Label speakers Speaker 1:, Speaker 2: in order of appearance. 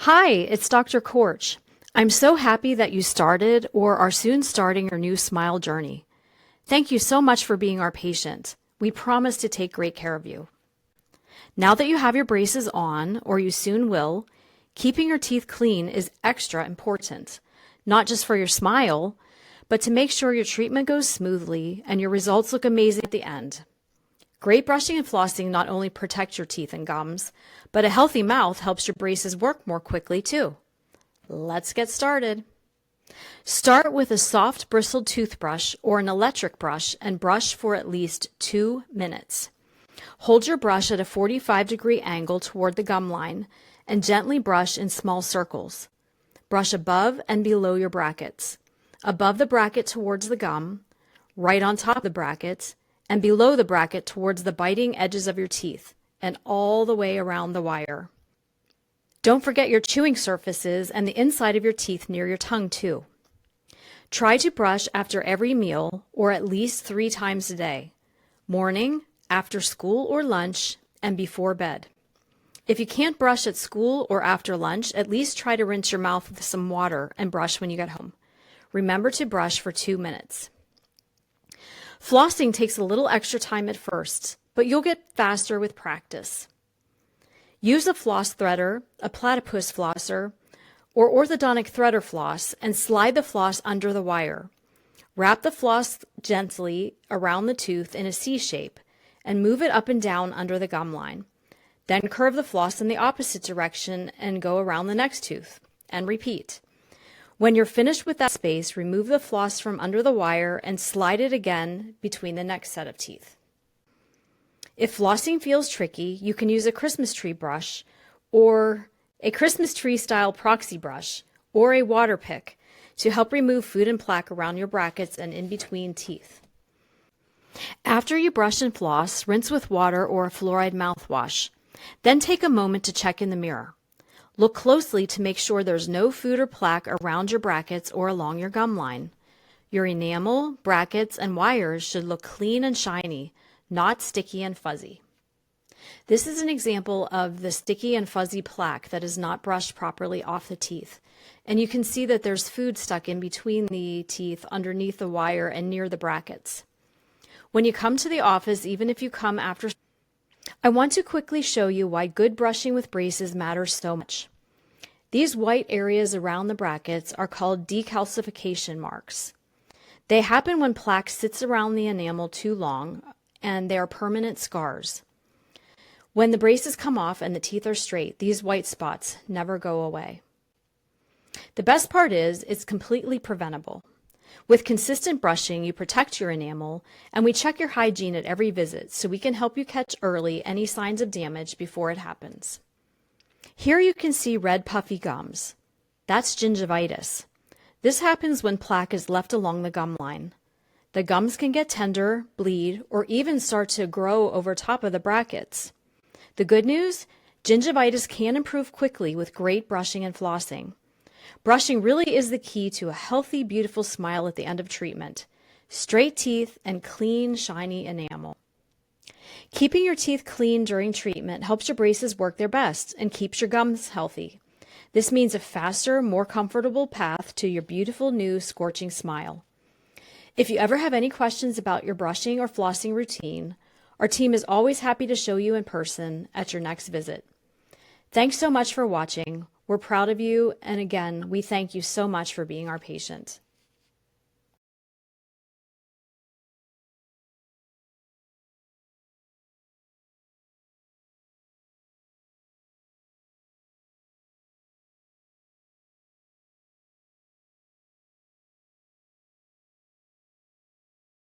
Speaker 1: Hi, it's Dr. Korch. I'm so happy that you started or are soon starting your new smile journey. Thank you so much for being our patient. We promise to take great care of you. Now that you have your braces on, or you soon will, keeping your teeth clean is extra important, not just for your smile, but to make sure your treatment goes smoothly and your results look amazing at the end. Great brushing and flossing not only protect your teeth and gums, but a healthy mouth helps your braces work more quickly too. Let's get started. Start with a soft bristled toothbrush or an electric brush and brush for at least 2 minutes. Hold your brush at a 45-degree angle toward the gum line and gently brush in small circles. Brush above and below your brackets, above the bracket towards the gum, right on top of the bracket, and below the bracket towards the biting edges of your teeth, and all the way around the wire. Don't forget your chewing surfaces and the inside of your teeth near your tongue too. Try to brush after every meal or at least 3 times a day, morning, after school or lunch, and before bed. If you can't brush at school or after lunch, at least try to rinse your mouth with some water and brush when you get home. Remember to brush for 2 minutes. Flossing takes a little extra time at first, but you'll get faster with practice. Use a floss threader, a platypus flosser, or orthodontic threader floss and slide the floss under the wire. Wrap the floss gently around the tooth in a C shape and move it up and down under the gum line. Then curve the floss in the opposite direction and go around the next tooth, and repeat. When you're finished with that space, remove the floss from under the wire and slide it again between the next set of teeth. If flossing feels tricky, you can use a Christmas tree brush or a Christmas tree style proxy brush or a water pick to help remove food and plaque around your brackets and in between teeth. After you brush and floss, rinse with water or a fluoride mouthwash. Then take a moment to check in the mirror. Look closely to make sure there's no food or plaque around your brackets or along your gum line. Your enamel, brackets, and wires should look clean and shiny, not sticky and fuzzy. This is an example of the sticky and fuzzy plaque that is not brushed properly off the teeth. And you can see that there's food stuck in between the teeth, underneath the wire, and near the brackets. When you come to the office, even if you come after, I want to quickly show you why good brushing with braces matters so much. These white areas around the brackets are called decalcification marks. They happen when plaque sits around the enamel too long, and they are permanent scars. When the braces come off and the teeth are straight, these white spots never go away. The best part is it's completely preventable. With consistent brushing, you protect your enamel, and we check your hygiene at every visit so we can help you catch early any signs of damage before it happens. Here you can see red puffy gums. That's gingivitis. This happens when plaque is left along the gum line. The gums can get tender, bleed, or even start to grow over top of the brackets. The good news? Gingivitis can improve quickly with great brushing and flossing. Brushing really is the key to a healthy, beautiful smile at the end of treatment. Straight teeth and clean, shiny enamel. Keeping your teeth clean during treatment helps your braces work their best and keeps your gums healthy. This means a faster, more comfortable path to your beautiful new Skorching smile. If you ever have any questions about your brushing or flossing routine, our team is always happy to show you in person at your next visit. Thanks so much for watching. We're proud of you, and again, we thank you so much for being our patient.